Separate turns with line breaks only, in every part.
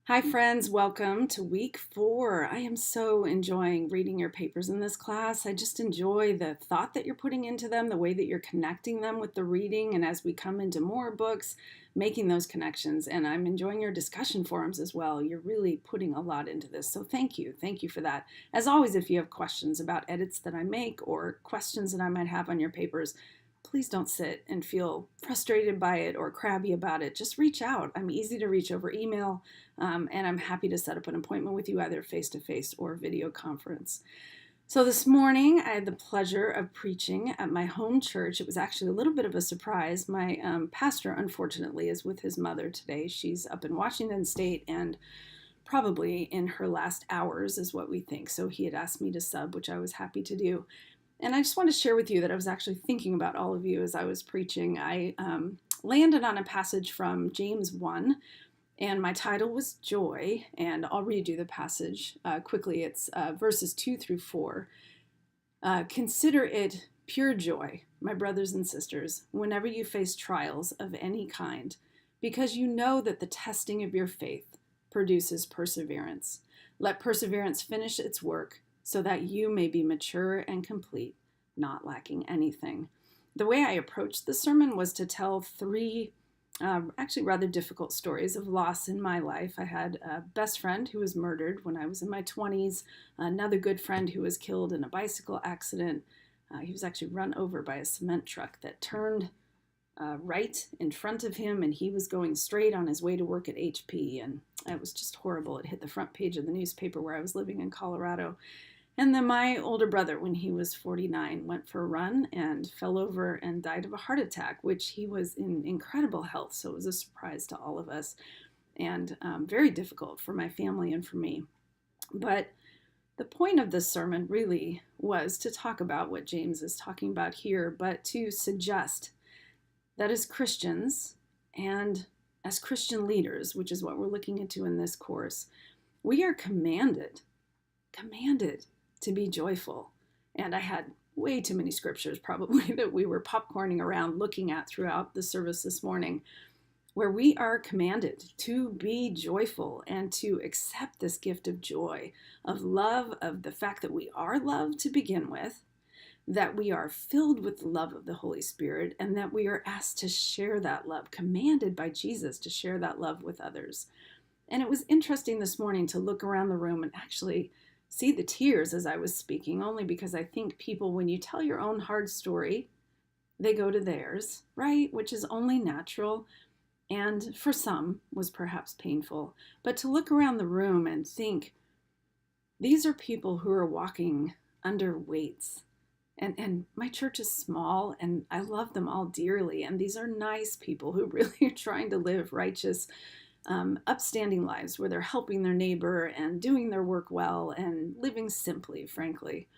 Hi, friends. Welcome to week 4. I am so enjoying reading your papers in this class. I just enjoy the thought that you're putting into them, the way that you're connecting them with the reading, and as we come into more books, making those connections. And I'm enjoying your discussion forums as well. You're really putting a lot into this. So thank you. Thank you for that. As always, if you have questions about edits that I make or questions that I might have on your papers, please don't sit and feel frustrated by it or crabby about it. Just reach out. I'm easy to reach over email, and I'm happy to set up an appointment with you either face-to-face or video conference. So this morning, I had the pleasure of preaching at my home church. It was actually a little bit of a surprise. My pastor, unfortunately, is with his mother today. She's up in Washington State and probably in her last hours is what we think. So he had asked me to sub, which I was happy to do. And I just want to share with you that I was actually thinking about all of you as I was preaching. I landed on a passage from James 1, and my title was Joy, and I'll read you the passage quickly. It's verses 2 through 4. Consider it pure joy, my brothers and sisters, whenever you face trials of any kind, because you know that the testing of your faith produces perseverance. Let perseverance finish its work, so that you may be mature and complete, not lacking anything. The way I approached the sermon was to tell three actually rather difficult stories of loss in my life. I had a best friend who was murdered when I was in my 20s, another good friend who was killed in a bicycle accident. He was actually run over by a cement truck that turned right in front of him, and he was going straight on his way to work at HP, and it was just horrible. It hit the front page of the newspaper where I was living in Colorado. And then my older brother, when he was 49, went for a run and fell over and died of a heart attack, which he was in incredible health. So it was a surprise to all of us and very difficult for my family and for me. But the point of this sermon really was to talk about what James is talking about here, but to suggest that as Christians and as Christian leaders, which is what we're looking into in this course, we are commanded to be joyful. And I had way too many scriptures probably that we were popcorning around looking at throughout the service this morning, where we are commanded to be joyful and to accept this gift of joy, of love, of the fact that we are loved to begin with, that we are filled with the love of the Holy Spirit, and that we are asked to share that love, commanded by Jesus to share that love with others. And it was interesting this morning to look around the room and actually see the tears as I was speaking, only because I think people, when you tell your own hard story, they go to theirs, right? Which is only natural, and for some was perhaps painful. But to look around the room and think, these are people who are walking under weights. And my church is small, and I love them all dearly. And these are nice people who really are trying to live righteous, upstanding lives where they're helping their neighbor and doing their work well and living simply, frankly.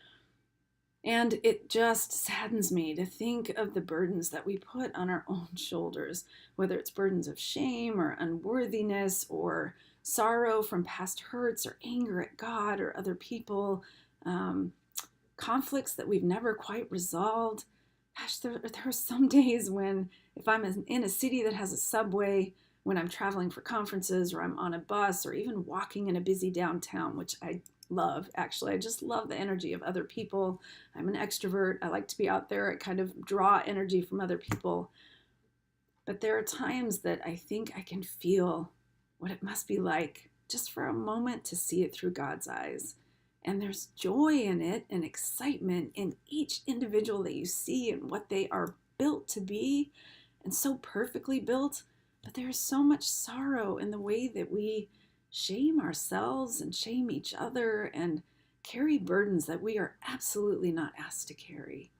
And it just saddens me to think of the burdens that we put on our own shoulders, whether it's burdens of shame or unworthiness or sorrow from past hurts or anger at God or other people, conflicts that we've never quite resolved. Gosh, there are some days when if I'm in a city that has a subway, when I'm traveling for conferences or I'm on a bus or even walking in a busy downtown, which I love, actually. I just love the energy of other people. I'm an extrovert. I like to be out there. I kind of draw energy from other people. But there are times that I think I can feel what it must be like just for a moment to see it through God's eyes. And there's joy in it and excitement in each individual that you see and what they are built to be, and so perfectly built. But there's so much sorrow in the way that we shame ourselves and shame each other and carry burdens that we are absolutely not asked to carry.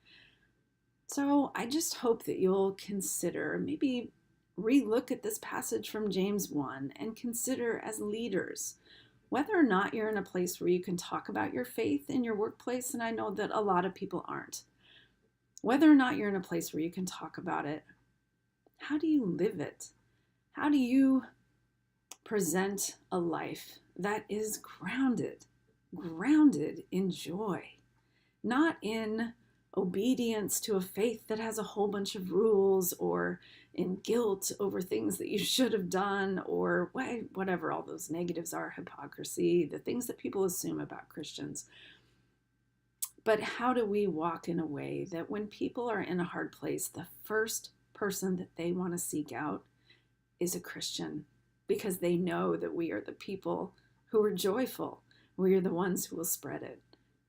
So I just hope that you'll consider, maybe relook at this passage from James 1 and consider as leaders, whether or not you're in a place where you can talk about your faith in your workplace, and I know that a lot of people aren't. Whether or not you're in a place where you can talk about it, how do you live it? How do you present a life that is grounded in joy, not in obedience to a faith that has a whole bunch of rules or in guilt over things that you should have done, or whatever all those negatives are, hypocrisy, the things that people assume about Christians. But how do we walk in a way that when people are in a hard place, the first person that they want to seek out is a Christian, because they know that we are the people who are joyful. We are the ones who will spread it.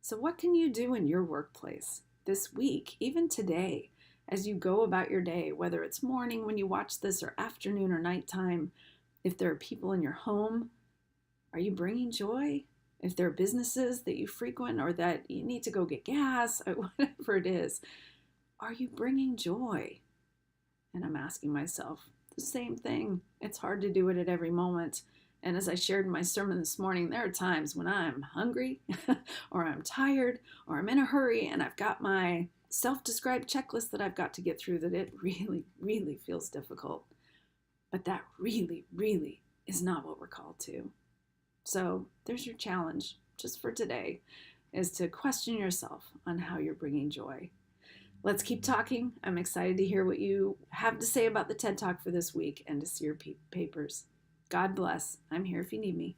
So what can you do in your workplace this week, even today, as you go about your day, whether it's morning when you watch this or afternoon or nighttime? If there are people in your home, are you bringing joy? If there are businesses that you frequent or that you need to go get gas, or whatever it is, are you bringing joy? And I'm asking myself the same thing. It's hard to do it at every moment. And as I shared in my sermon this morning, there are times when I'm hungry or I'm tired or I'm in a hurry and I've got my self-described checklist that I've got to get through, that it really, really feels difficult. But that really, really is not what we're called to. So there's your challenge just for today, is to question yourself on how you're bringing joy. Let's keep talking. I'm excited to hear what you have to say about the TED Talk for this week and to see your papers. God bless. I'm here if you need me.